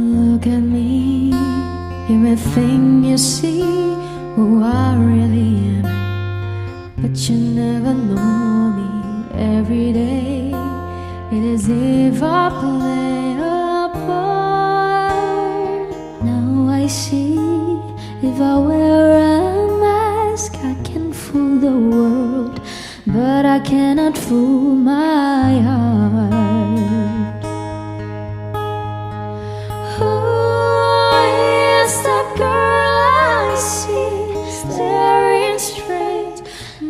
Look at me, you may think you see who I really am, but you never know me. Every day it is if I play a part. Now I see, if I wear a mask I can fool the world, but I cannot fool my heart. Who is that girl I see staring straight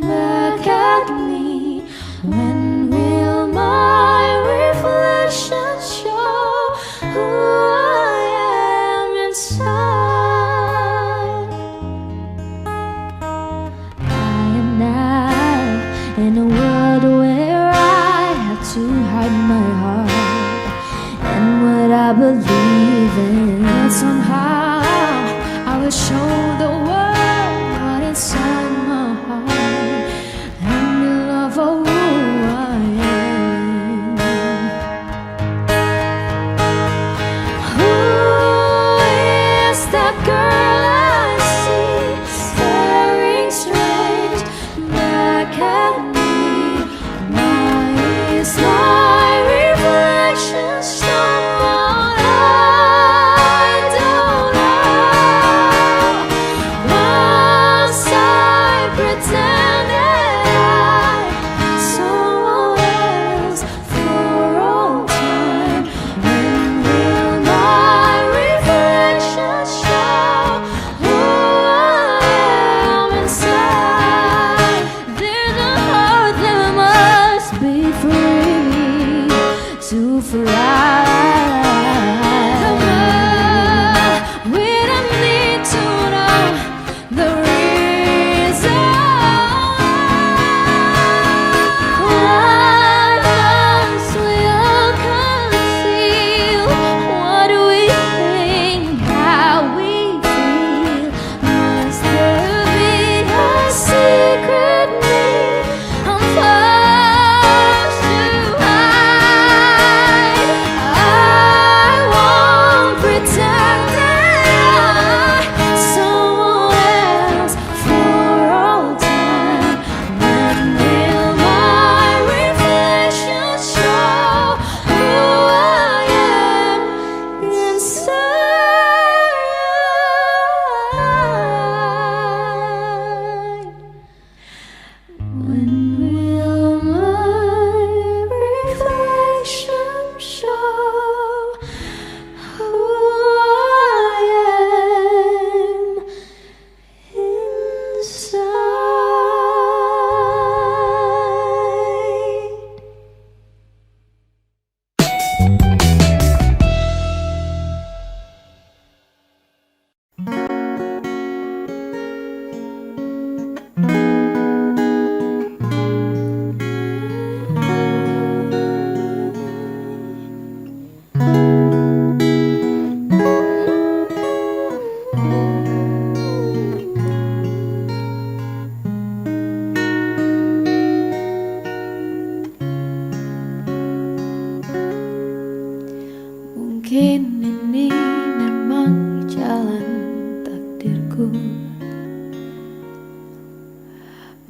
back at me? When will my reflection show who I am inside? I am now in a world where I have to hide my heart and what I believe in. But somehow I will show the world what inside my heart and the love for who I am. Who is that girl I see staring straight back at me? Why is my reflection someone I don't know? Once I pretended I'm someone else for all time. When will my reflection show who I am inside? There's a heart that must be free to fly. Come on, we don't need to know the reason why must we all conceal what we think, how we feel. Must there be a secret need I'm forced to hide? I won't pretend that I'm someone else for all time. When will my reflection show who I am inside? When will my reflection show who I am Mungkin ini memang jalan takdirku,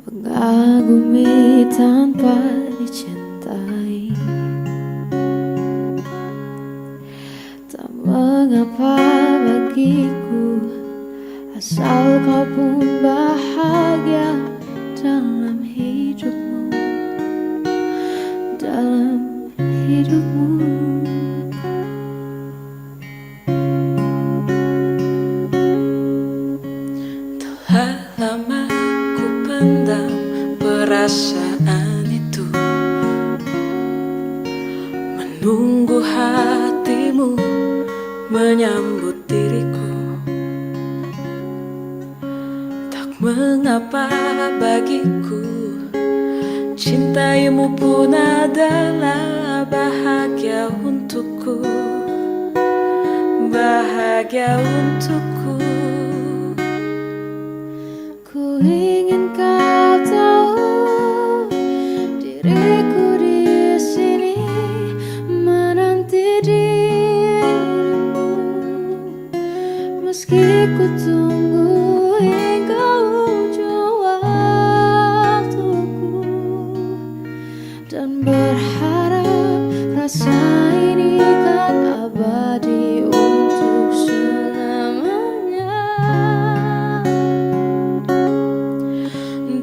mengagumi tanpa dicintai. Tak mengapa bagiku, asal kau pun bahagia dalam hidupmu, dalam hidupmu. Telah lama ku pendam perasaan itu, menunggu hatimu menyambut diriku. Tak mengapa bagiku, cintaimu pun adalah bahagia untukku, bahagia untukku. Ku ingin kau tahu diriku di sini menanti dirimu. Meski ku tunggu hingga ujung waktuku dan berharap rasa ini kan abadi untuk selamanya.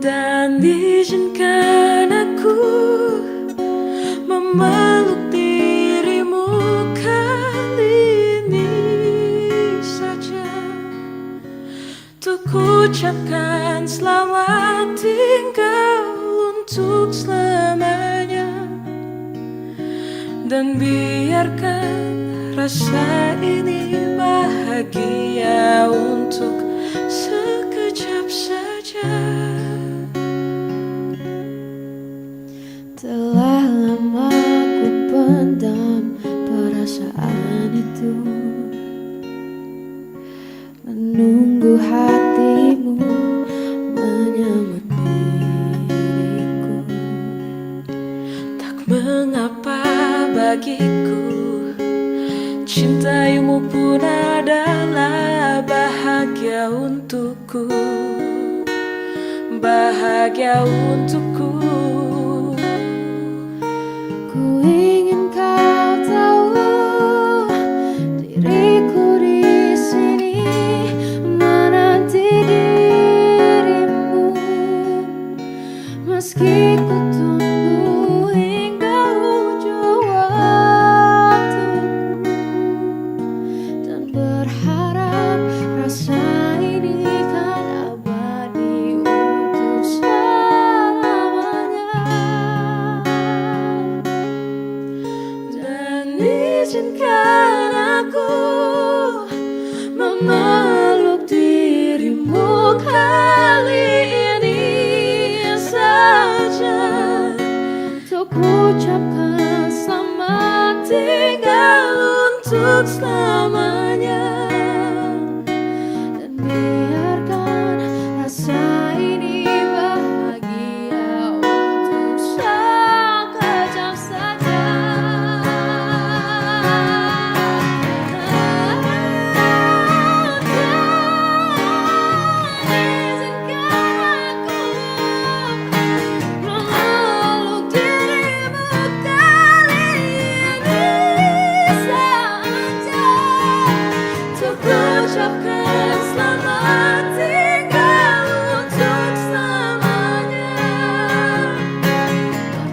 Dan izinkan aku memeluk dirimu kali ini saja, untuk ucapkan selamat tinggal untuk selamanya. Dan biarkan rasa ini bahagia untuk sekejap saja. Telah lama ku pendam perasaan itu, menunggu hatimu menyambut diriku. Tak mengapa bagiku, cintaimu pun adalah bahagia untukku, bahagia untukku. Ku ingin kau tahu diriku di sini menanti dirimu, meski ku tunggu hingga ujung waktuku dan berharap rasa ini kan abadi untuk selamanya. Dan izinkan aku memeluk dirimu kali ini saja, untuk ucapkan selamat tinggal untuk selamanya. Dan biarkan rasa ini bahagia untuk sekejap saja. Ucapkan selamat tinggal untuk selamanya.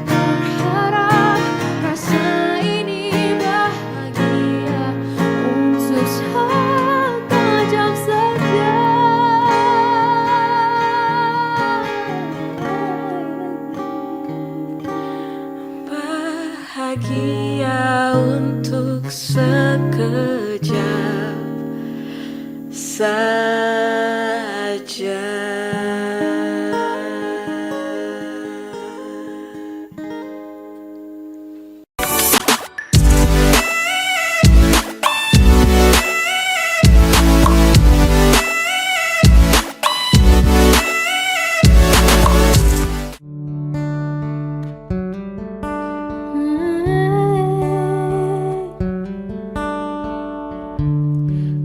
Berharap rasa ini bahagia untuk sekejap saja. Bahagia untuk sekejap saja.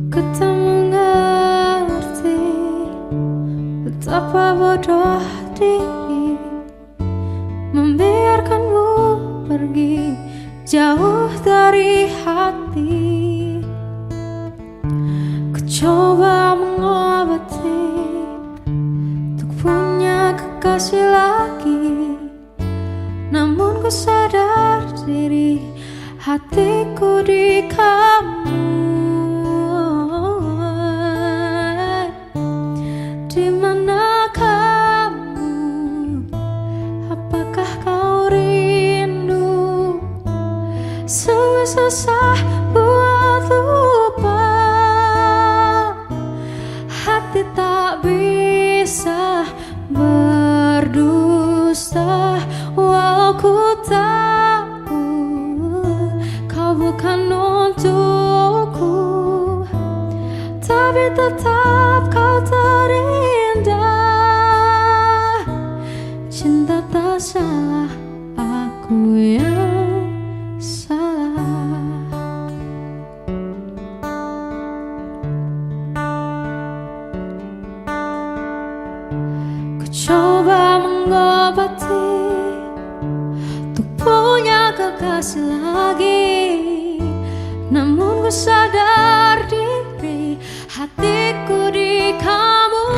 Ku tak mengerti betapa bodoh diri membiarkanmu pergi jauh dari hati. Ku coba mengobati untuk punya kekasih lagi, namun ku sadar diri hatiku di kamu. Di mana kamu? Apakah kau rindu? Sungguh susah buat lupa, hati tak bisa berdusta. Walau ku tahu kau bukan untukku, tapi tetap kau terindah. Cinta tak salah, aku yang salah. kasih lagi. Namun ku sadar diri hatiku di kamu.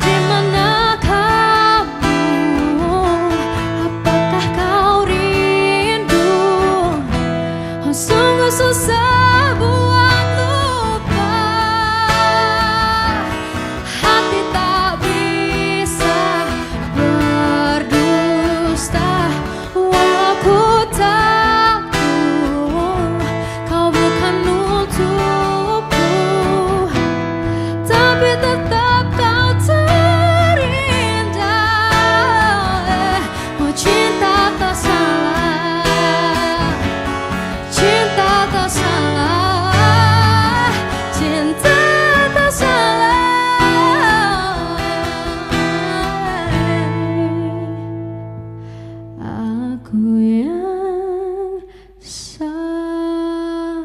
Di mana kamu? Apakah kau rindu? Oh, sungguh susah buat lupa. Hati tak bisa berdusta. Walau ku tahu kau bukan untukku, tapi tetap kau terindah. Oh, cinta tak salah, cinta tak salah, cinta tak salah. Aku yang salah.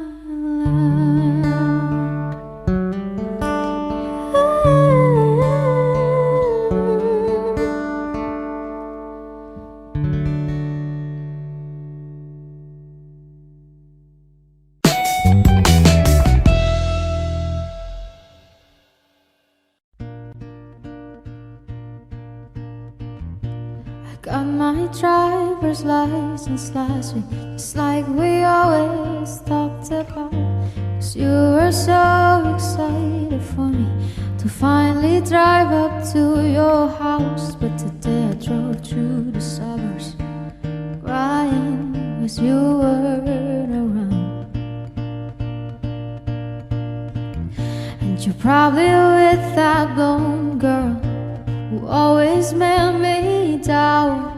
I got my driver's license last week, just like we always talked about. 'Cause you were so excited for me to finally drive up to your house. But today I drove through the suburbs crying 'cause you weren't around. And you're probably with that blonde girl who always made me doubt.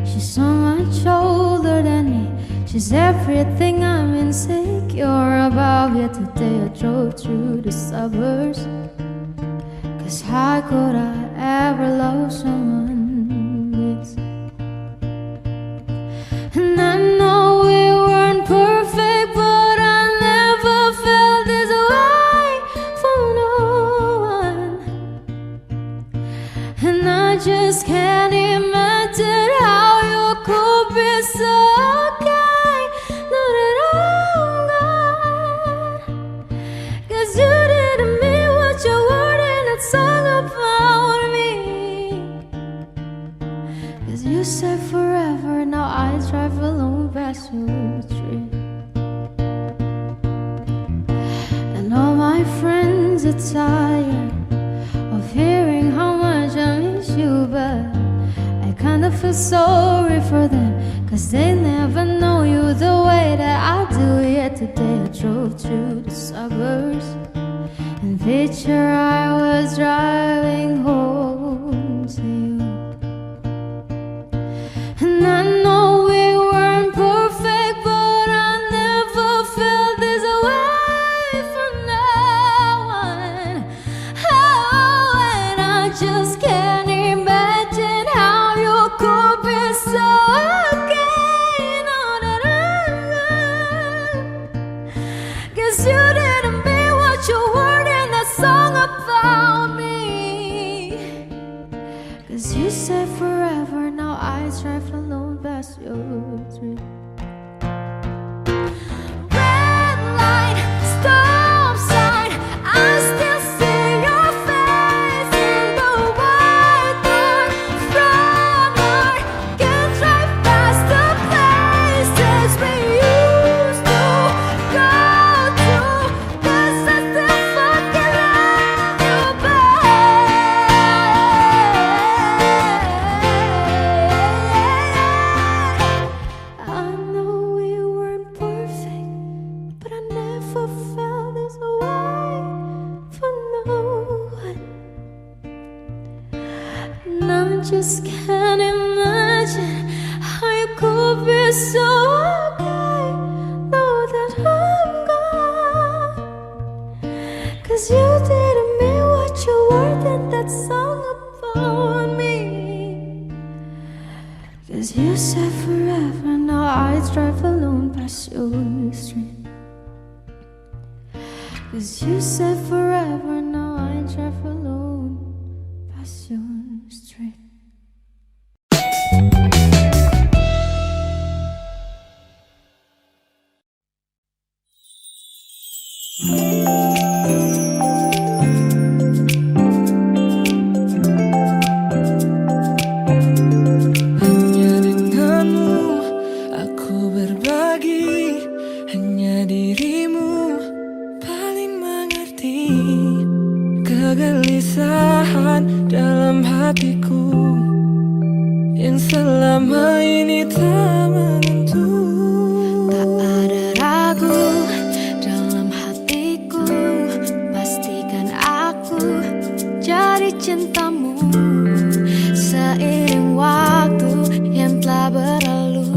She's so much older than me, she's everything I'm insecure about. Yet today I drove through the suburbs, 'cause how could I ever love someone this? And I know we weren't perfect, but I never felt this way for no one. And I just can't imagine how you could be so kind now that I'm gone. 'Cause you didn't mean what you wrote in that song about me. 'Cause you said forever, now I drive alone past your street. And all my friends are tired of hearing how much I miss you, but I kinda feel sorry for them, 'cause they never know you the way that I do. Yet today I drove through the suburbs, and picture I was driving home to you. And I know we weren't perfect, but I never felt this way for no one. Oh, and I just can't imagine how you could be so okay now that I'm gone. 'Cause you didn't mean what you wrote in that song about me. 'Cause you said forever, now I drive alone past your street. Red light, stop sign, I still see your face in the white line front yard. Can't drive past the places we used to go to, 'cause I still fucking love you back. I know we weren't perfect, but I never felt this way for no one. And I just can't imagine how you could be so okay now that I'm gone. 'Cause you didn't mean what you wrote in that song about me. 'Cause you said forever, now I drive alone past your street. 'Cause you said forever, now I drive alone past your street. yang selama ini tak menentu. Tak ada ragu dalam hatiku, pastikan aku jadi cintamu. Seiring waktu yang telah berlalu,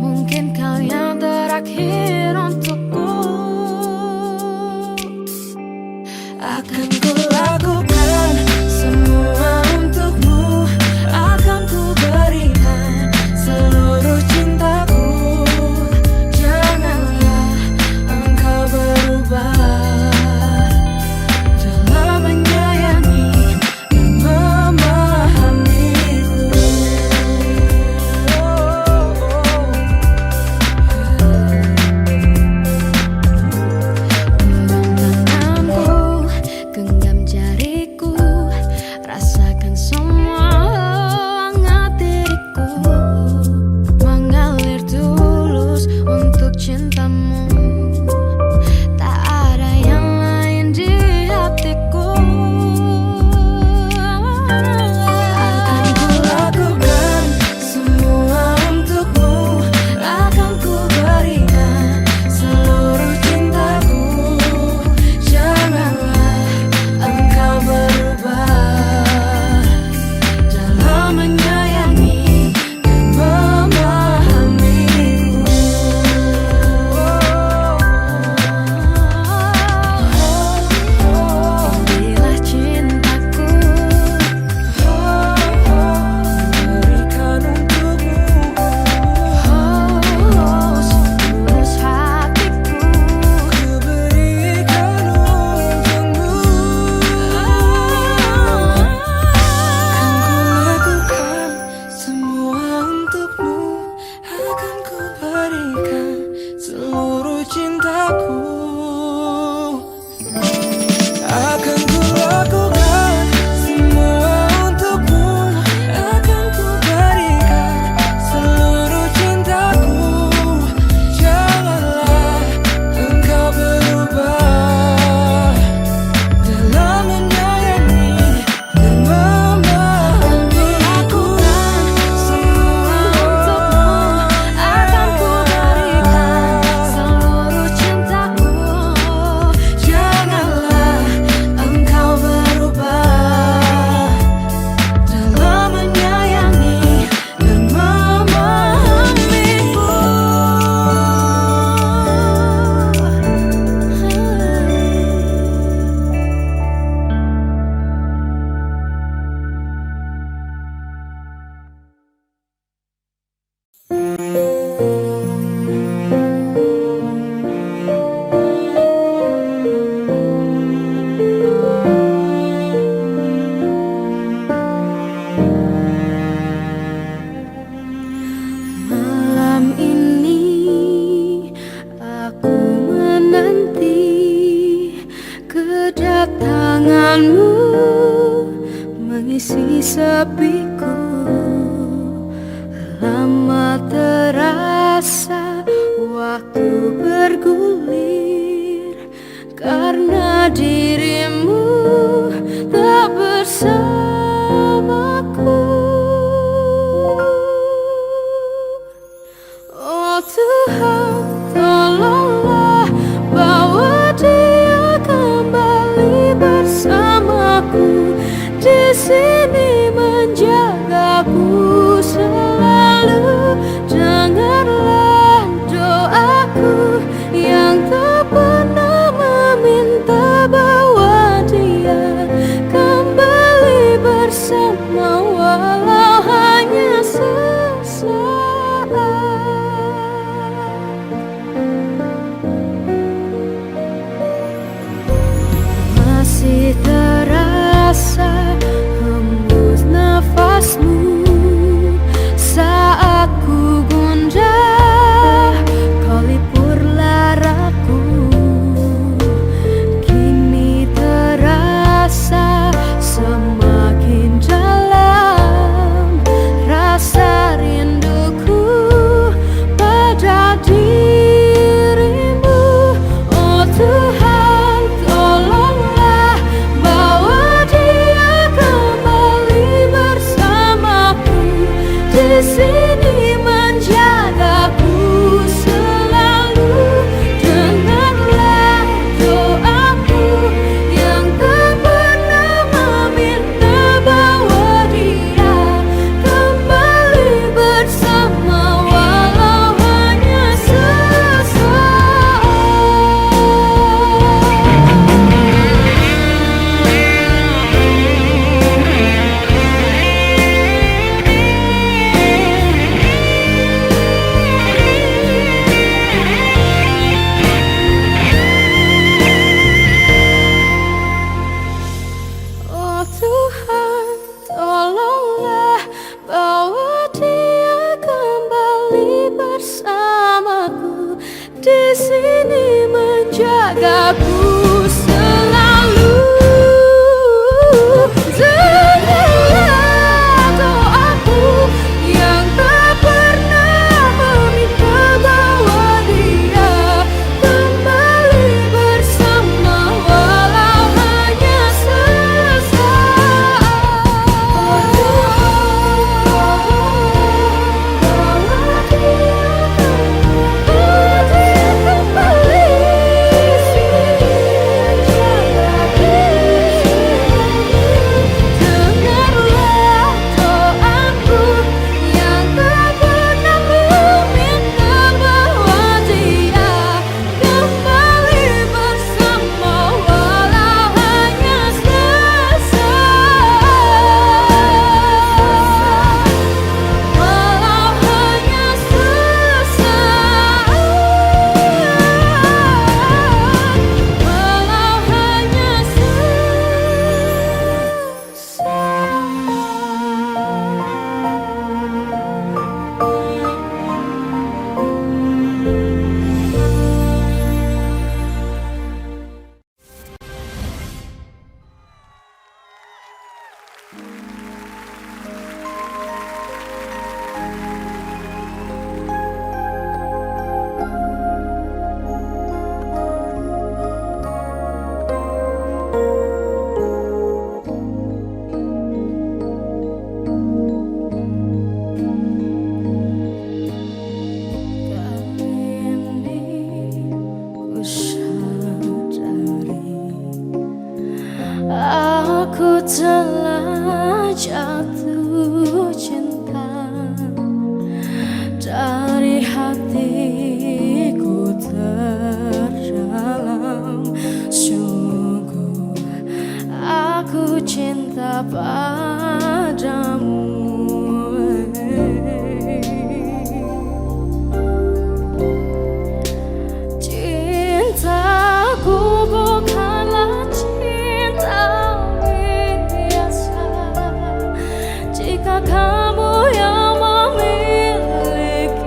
mungkin kau yang terakhir untukku. Akan ku lakukan semua untukmu, akan ku berikan seluruh cintaku. Janganlah engkau berubah dalam menyayangi dan memahamiku. Tanganku, genggam jariku, rasakan semua hangat diriku, mengalir tulus untuk cintamu. Tak ada yang lain di hatiku. Akan ku lakukan semua untukmu, akan ku berikan seluruh cintaku. Janganlah engkau berubah dalam menyayangi dan memahamiku. Inilah cintaku, Berikan untukmu, setulus hatiku. ku berikan untukmu. Akan ku lakukan semua untukmu, akan ku berikan seluruh cintaku. Akan ku lakukan semua untukmu, akan ku berikan seluruh cintaku. Janganlah engkau berubah dalam menyayangi dan memahamiku. Semua untukmu, akan ku berikan seluruh cintaku. Janganlah engkau berubah dalam menyayangi dan memahamiku. Malam ini aku menanti kedatanganmu, mengisi sepiku. Lama terasa waktu bergulir, karena dirimu tak bersamaku. Oh Tuhan, tolonglah bawa dia kembali bersamaku, di sini menjagaku selalu. Dengarlah doaku yang tak pernah meminta, bawa dia kembali bersama, walau hanya sesaat. Masih terasa hembus nafasmu saat ku gundah, kau lipur laraku. Kini terasa semakin dalam sini menjagaku selalu. Dengarlah doaku yang tak pernah meminta bahwa dia kembali bersama walau hanya sesaat. Oh Tuhan, tolonglah bawa dia kembali bersamaku, di sini menjagaku selalu. Dengarlah doaku yang tak pernah meminta bahwa dia kembali bersama walau hanya sesaat. Dengarlah doaku yang tak pernah meminta bahwa dia kembali bersama walau hanya sesaat. Walau hanya sesaat. Walau hanya aku telah jatuh cinta dari hatiku terdalam. Sungguh aku cinta padamu. Cintaku bukanlah cinta biasa. Jika kamu yang memiliki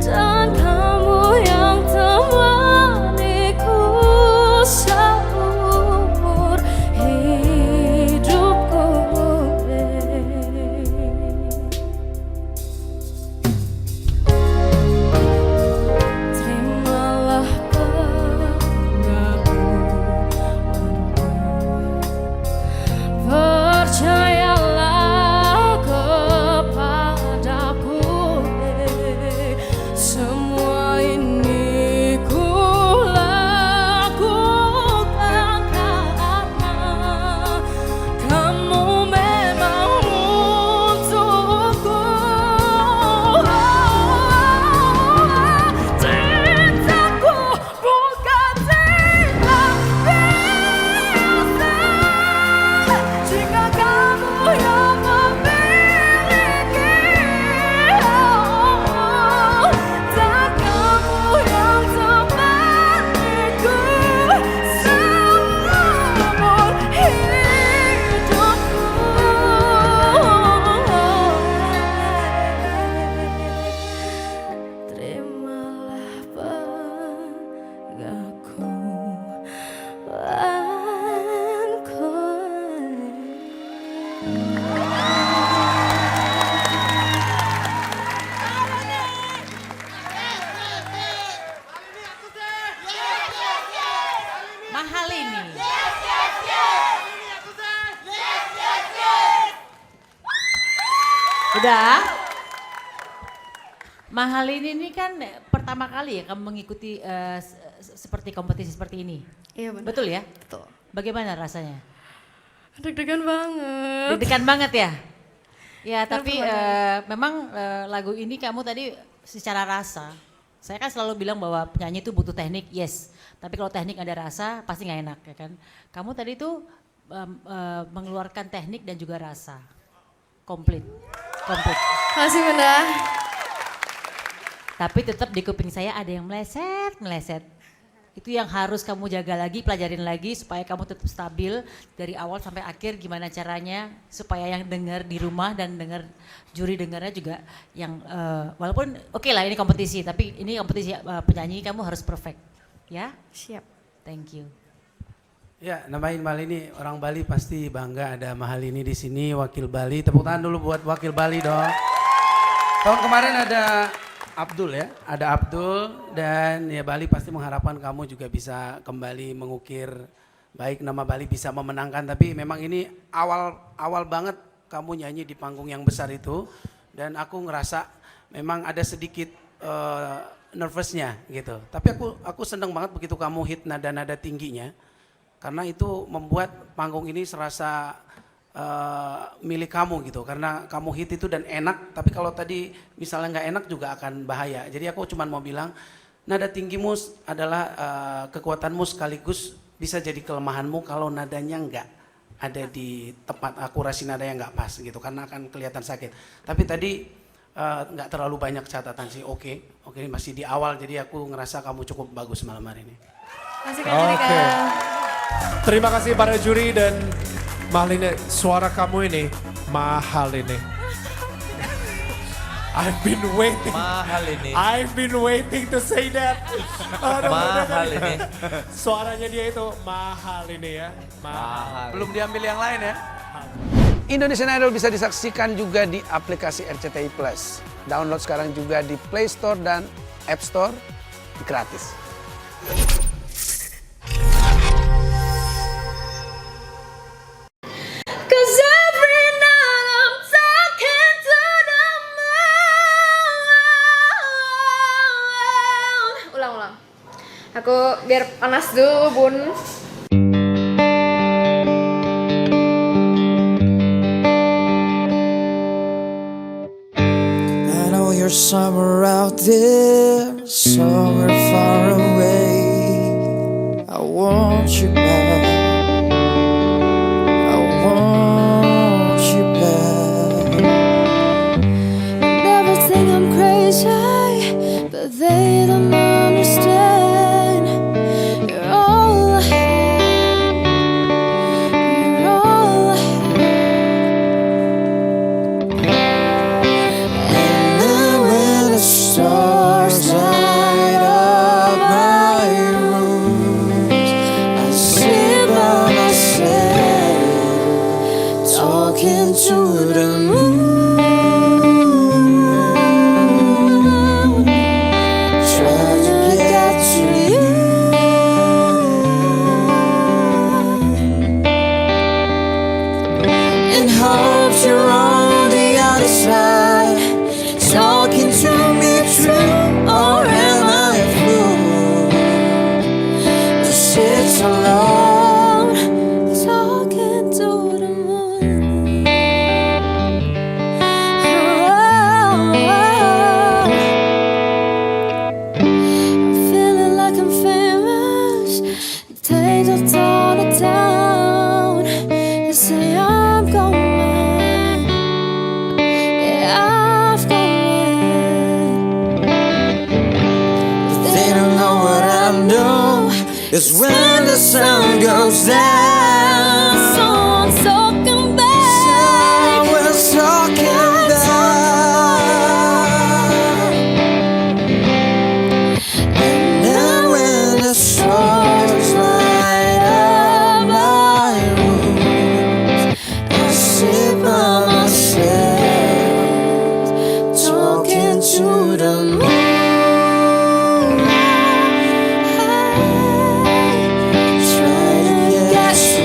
dan kamu yang temaniku seumur hidupku, terimalah pengakuanku, percayalah Udah? Mahal ini kan pertama kali ya kamu mengikuti seperti kompetisi seperti ini. Iya benar. Betul ya? Betul. Bagaimana rasanya? Deg-degan banget. Deg-degan banget ya? Ya tapi memang lagu ini kamu tadi secara rasa, saya kan selalu bilang bahwa penyanyi itu butuh teknik, yes. Tapi kalau teknik ada rasa pasti nggak enak ya kan. Kamu tadi tuh mengeluarkan teknik dan juga rasa. Komplit. Makasih Bunda. Tapi tetap di kuping saya ada yang meleset. Itu yang harus kamu jaga lagi, pelajarin lagi supaya kamu tetap stabil dari awal sampai akhir gimana caranya supaya yang dengar di rumah dan juri dengarnya juga yang walaupun oke lah ini kompetisi tapi ini kompetisi penyanyi kamu harus perfect ya. Siap. Thank you. Ya, namain Malini orang Bali pasti bangga ada Mahalini di sini, wakil Bali. Tepuk tangan dulu buat wakil Bali dong. Tahun kemarin ada Abdul ya, ada Abdul dan ya Bali pasti mengharapkan kamu juga bisa kembali mengukir baik nama Bali bisa memenangkan. Tapi memang ini awal banget kamu nyanyi di panggung yang besar itu dan aku ngerasa memang ada sedikit nervousnya gitu. Tapi aku seneng banget begitu kamu hit nada-nada tingginya. Karena itu membuat panggung ini serasa milik kamu gitu. Karena kamu hit itu dan enak, tapi kalau tadi misalnya nggak enak juga akan bahaya. Jadi aku cuma mau bilang, nada tinggimu adalah kekuatanmu sekaligus bisa jadi kelemahanmu kalau nadanya nggak ada di tempat akurasi nada yang nggak pas gitu. Karena akan kelihatan sakit. Tapi tadi nggak terlalu banyak catatan sih, oke, masih di awal. Jadi aku ngerasa kamu cukup bagus malam hari ini. Masih Kak. Terima kasih para juri dan Mahalini, suara kamu ini mahal ini. I've been waiting to say that. Mahal ini. Suaranya dia itu mahal ini ya. Mahal. Belum diambil yang lain ya. Indonesian Idol bisa disaksikan juga di aplikasi RCTI Plus. Download sekarang juga di Play Store dan App Store gratis. Ulang. Aku biar panas dulu Bun. I know you're somewhere out there, somewhere far away. I want you back. I want you back. Never think I'm crazy, but they don't understand. You're all I have. You're all I And then when the stars light up my rooms, I sit by myself, talking to the moon, trying to get to you. And hope you're on the other side, talking to me true, or am I a fool to sit so long, talking to the moon. I'm feeling like I'm famous. Take the town to town. You say I'm going. Yeah, I've gone. they don't know what I know. It's when the sun goes down. Someone's talking back. Someone's talking back. And then when the stars light up my rooms, I sit by myself, talking to the moon, trying to get to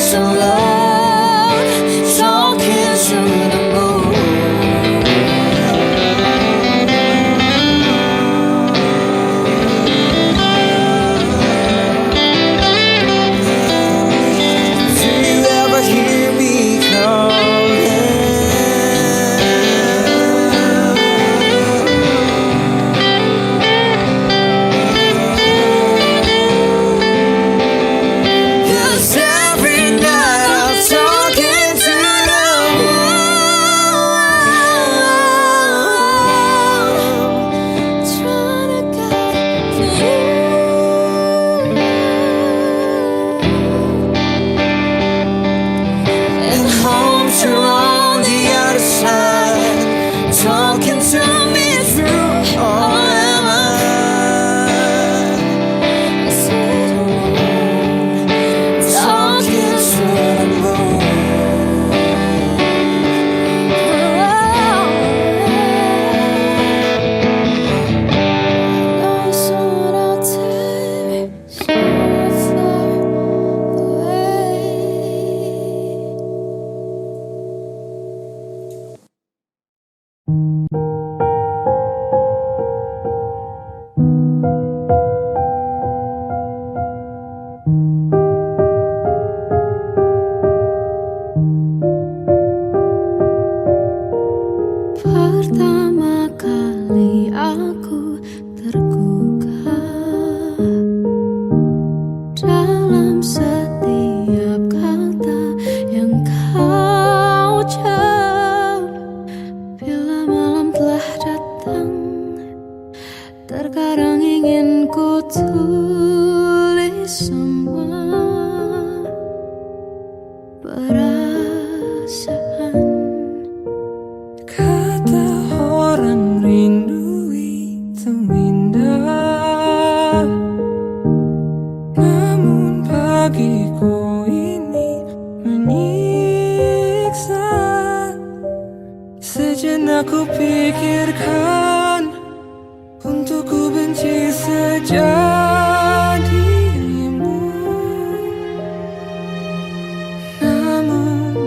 so loud, talking to the moon. Do you ever hear me calling? Talking to me through, or am I sitting alone, talking to the moon? Lost on our time, so far away. Pertama kali aku tergugah dalam setiap kata yang kau ucap. Bila malam telah datang, terkadang ingin ku tulis semua perasaan. Kata orang rindu itu indah, namun bagiku ini menyiksa. Sejenak ku pikirkan untuk ku benci saja dirimu, namun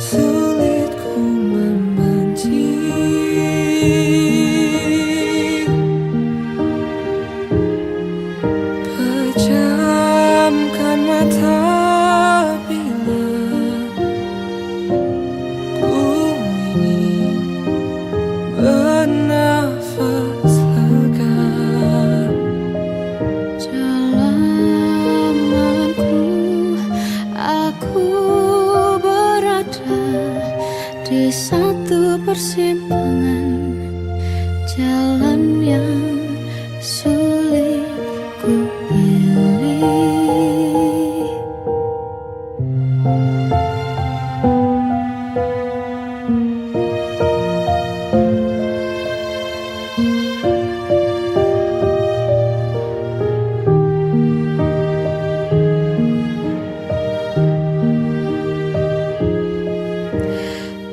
sulit ku membenci. Pejamkan mata bila ku ingin bernafas lega. Dalam malamku, aku berada di satu persimpangan jalan yang sulit ku pilih.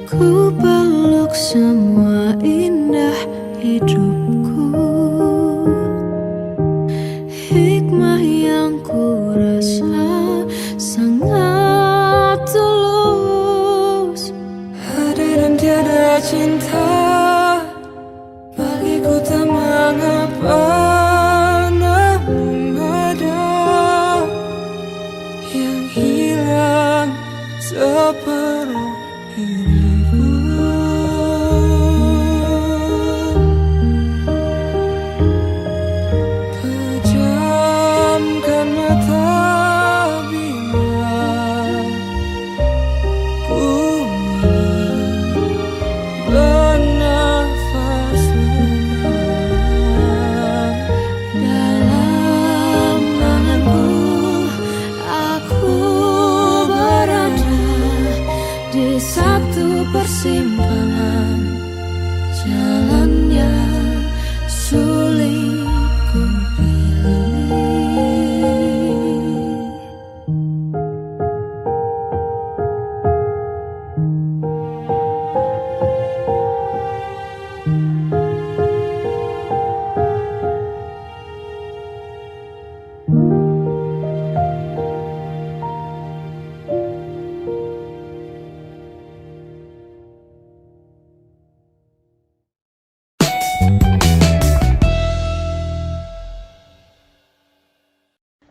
Ku peluk semua indah hidupku, hikmah yang ku rasa sangat tulus. Ada dan tiada cinta bagiku tak mengapa, namun ada yang hilang separuh diriku. Pejamkan mata bila ku ingin bernafas lega. Dalam malamku, aku berada di satu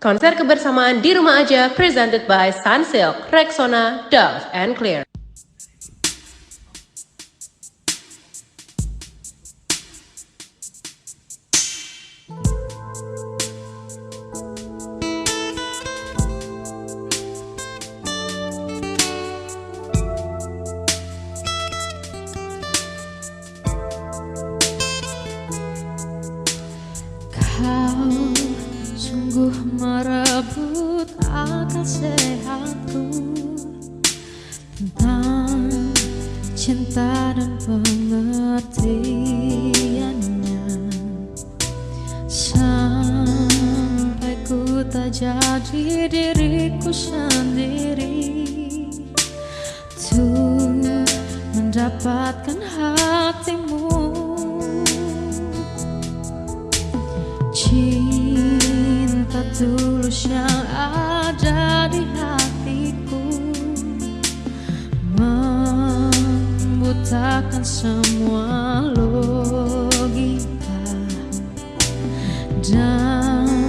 Konser kebersamaan di rumah aja presented by Sunsilk, Rexona, Dove, and Clear. Kau sungguh merebut akal sehatku tentang cinta dan pengertiannya, sampai ku tak jadi diriku sendiri untuk mendapatkan hatimu. Cinta tulus yang ada di hatiku membutakan semua logika, dan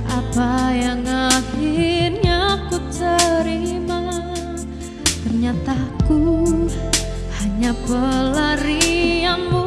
apa yang akhirnya ku terima, ternyata ku hanya pelarianmu.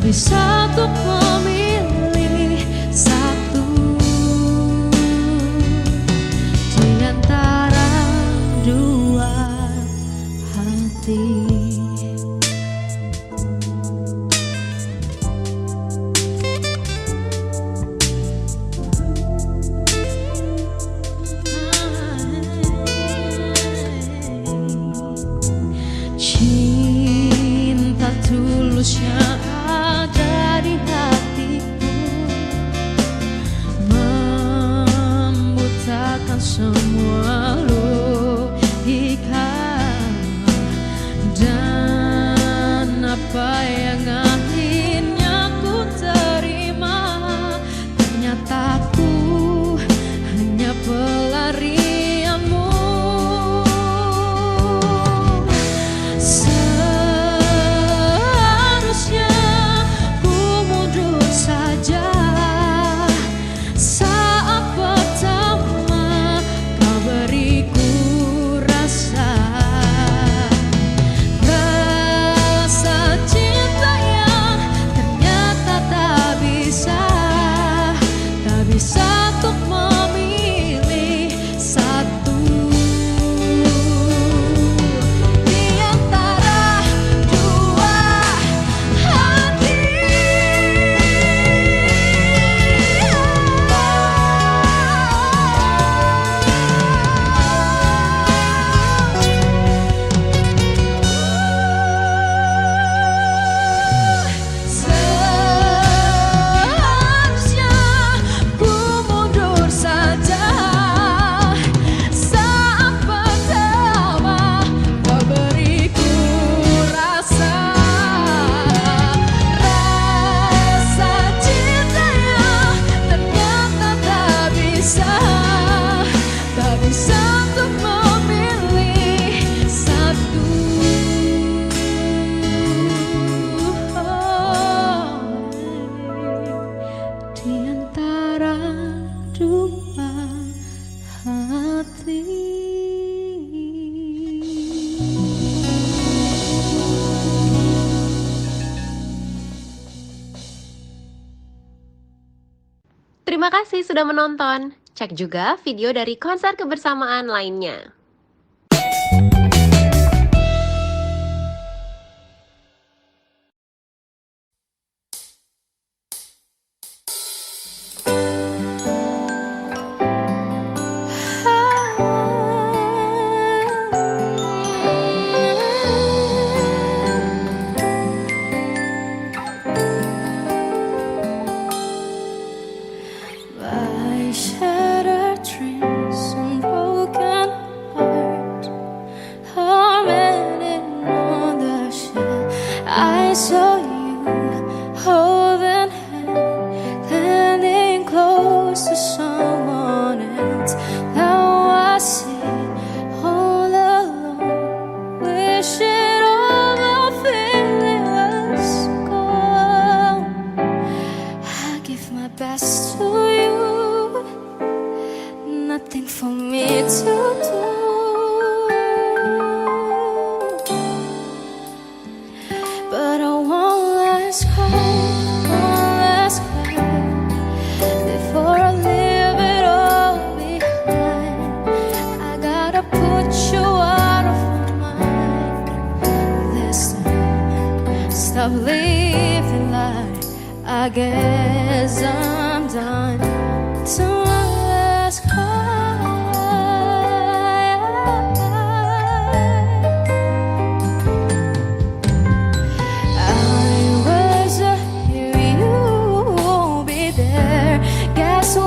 Bisa untuk memilih satu di antara dua hati. Cinta tulus yang ada di hatiku membutakan semua logika, dan apa yang akhirnya ku terima, ternyata ku hanya pelarianmu. Terima kasih sudah menonton. Cek juga video dari konser kebersamaan lainnya. By shattered dreams and broken I saw you holding hand, landing close to someone else. Now I sit all alone, wishing all the feeling was gone. I give my best to you, nothing for me to do. But I won't last cry before I leave it all behind. I gotta put you out of my mind this time. Stop living like I guess I'm done. To my last cry.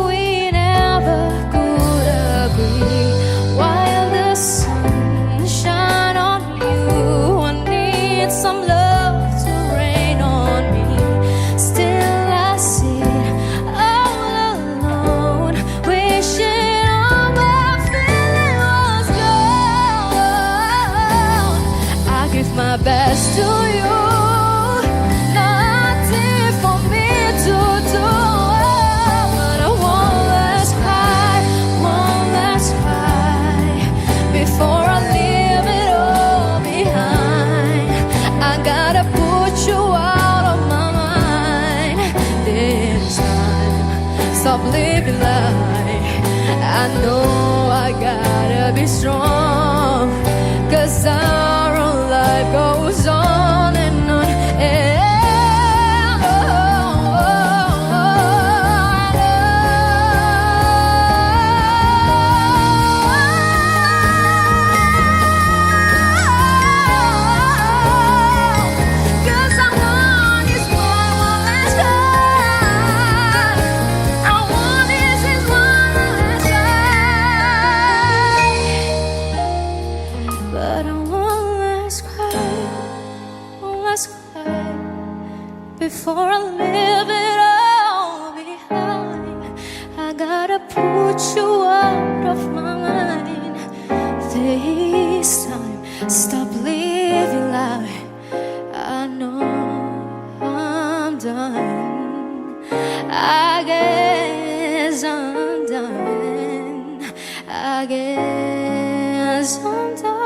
We never could agree. While the sun shine on you, I need some love to rain on me. Still I sit all alone, wishing all my feeling was gone. I give my best to you, nothing for me to do. Before I leave it all behind, I gotta put you out of my mind this time. Stop living like I know I gotta be strong, 'cause our own life goes on and on. Before I leave it all behind, I gotta put you out of my mind this time. Stop living like I know I'm done. I guess I'm done. I guess I'm done.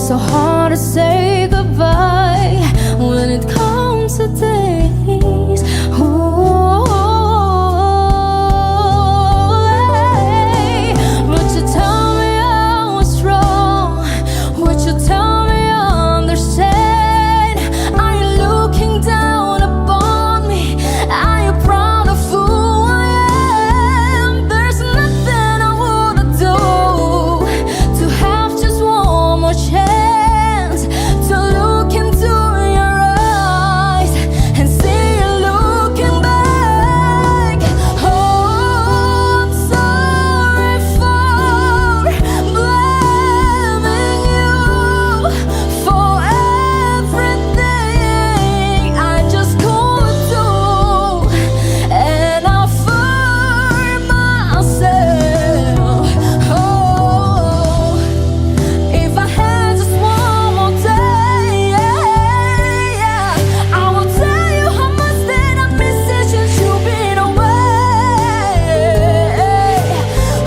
so hard to say goodbye when it comes to days. Ooh, hey. But you tell me I was wrong. Would you tell me I understand? Are you looking down upon me? Are you proud of who I am? There's nothing I wanna do to have just one more chance to look into your eyes and see you looking back. Oh, I'm sorry for blaming you for everything I just couldn't do, and I find myself. Oh, if I had just one more day, yeah, I will tell you how much that I miss you since you've been away.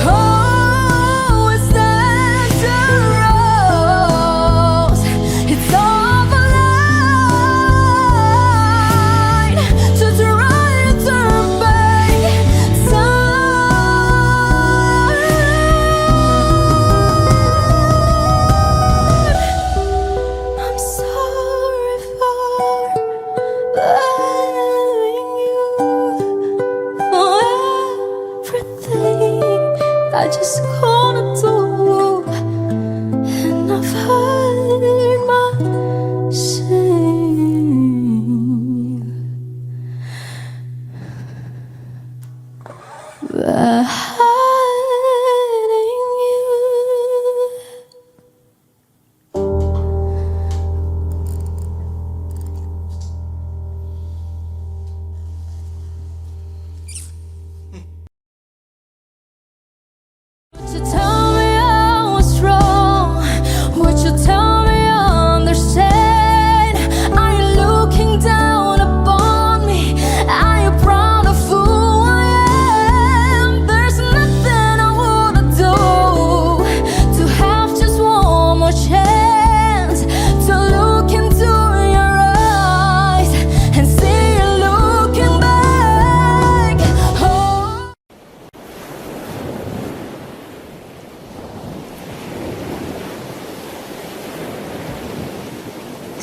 Oh, it's dangerous. It's awful line to try to turn back time. I'm sorry for blaming you for everything I just couldn't do, and I've hurt myself by hiding you. Would you tell me I was wrong? Would you tell me I understand? Are you looking down upon me? Are you proud of who I am? There's nothing I wanna do to have just one more chance to look into your eyes and see you looking back. Oh.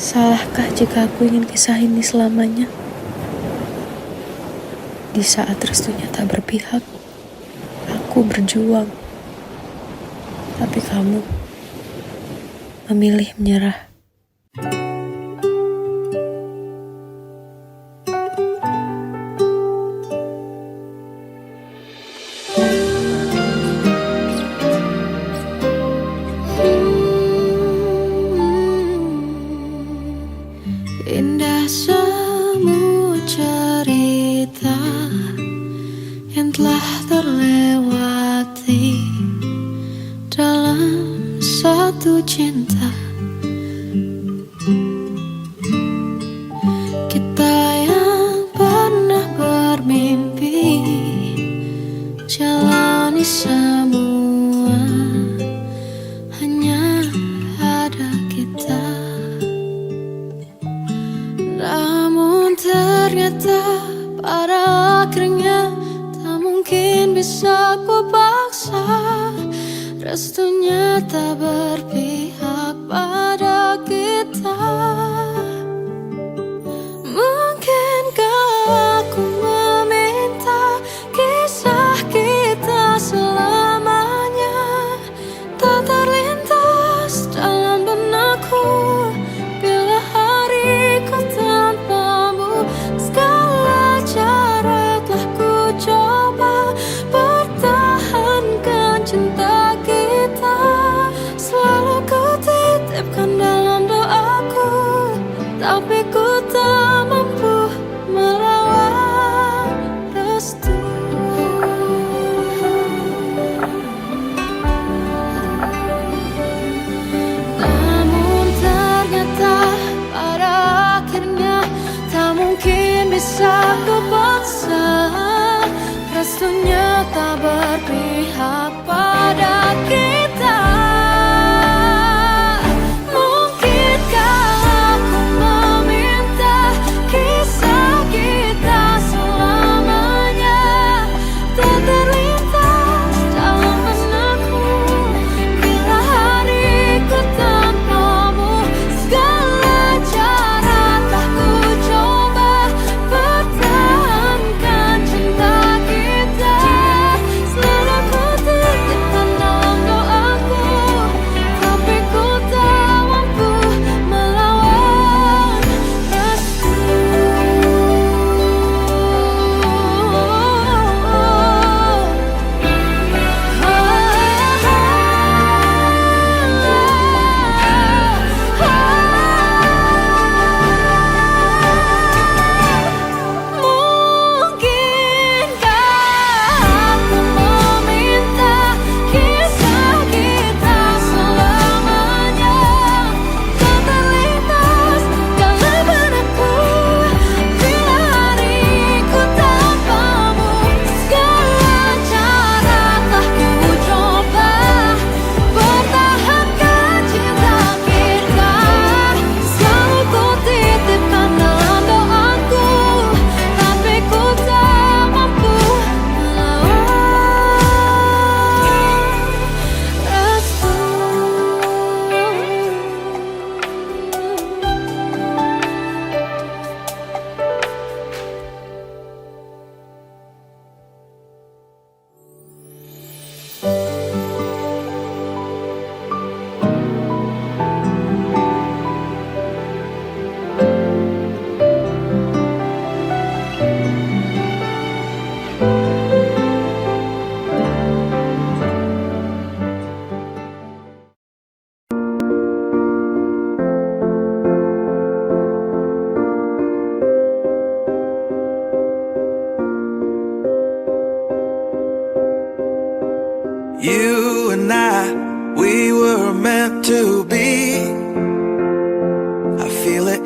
Salahkah jika aku ingin kisah ini selamanya? Di saat restunya tak berpihak, aku berjuang. Tapi kamu memilih menyerah. Indah semua cerita yang telah terlewati dalam satu cinta. Kita yang pernah bermimpi jalani semua, hanya ada kita. Namun ternyata pada akhirnya tak mungkin bisa ku paksa. Restunya tak berpihak pada kita. Mungkinkah aku meminta kisah kita selamanya tak terlintas dalam benakku bila hariku tanpamu. Segala cara telah ku coba pertahankan cinta kita. Selalu ku titipkan dalam doaku, tapi ku tak mampu melawan restu. Namun ternyata pada akhirnya tak mungkin bisa ku paksa. Restunya tak berpihak pada kita.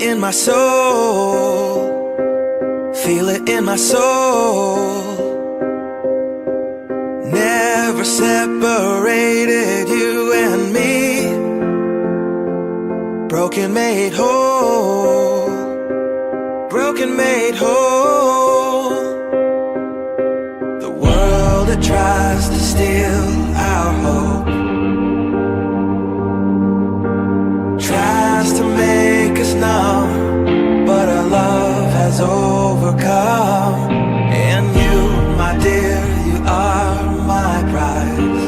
in my soul, feel it in my soul. Never separated you and me. Broken made whole, broken made whole. The world that tries to steal our hope tries to make us numb, but our love has overcome. And you, my dear, you are my prize.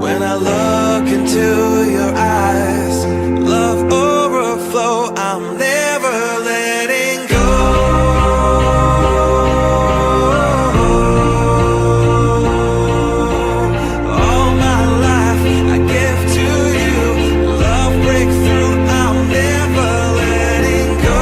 When I look into your eyes, love overflow, I'm never letting go. All my life I give to you, love breakthrough, I'm never letting go.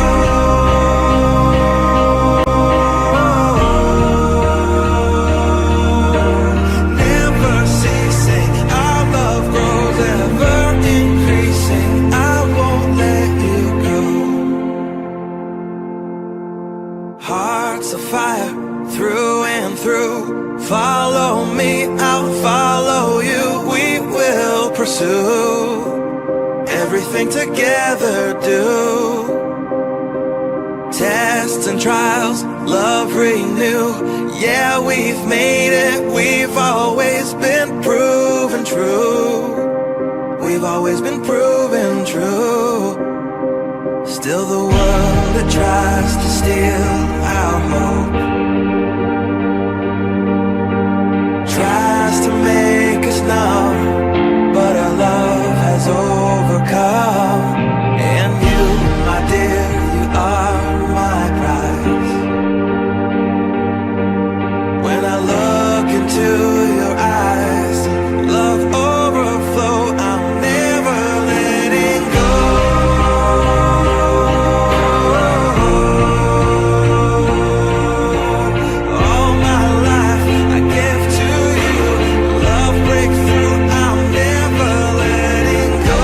Never ceasing, our love grows ever increasing, I won't let you go. Hearts of fire through and through, follow me, I'll follow you, we will pursue everything together, do tests and trials, love renew. Yeah, we've made it, we've always been proven true. We've always been proven true. Still the world that tries to steal our hope tries to make us numb, but our love has overcome. And you, my dear, you are my prize. When I look into your eyes, love overflow, I'm never letting go. All my life I give to you, love breakthrough, I'm never letting go.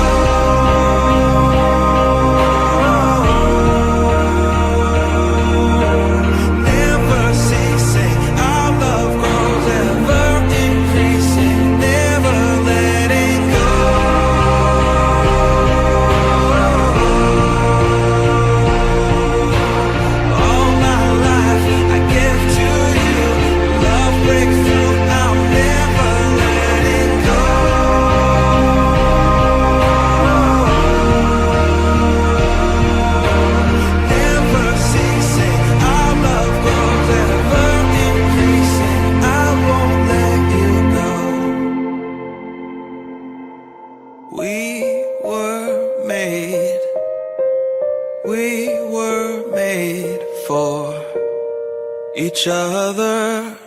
Never ceasing, our love grows ever increasing, never letting go. All my life I give to you, love breakthrough, I'm never letting go. Never ceasing, our love grows ever increasing, I won't let you go. We were made for each other.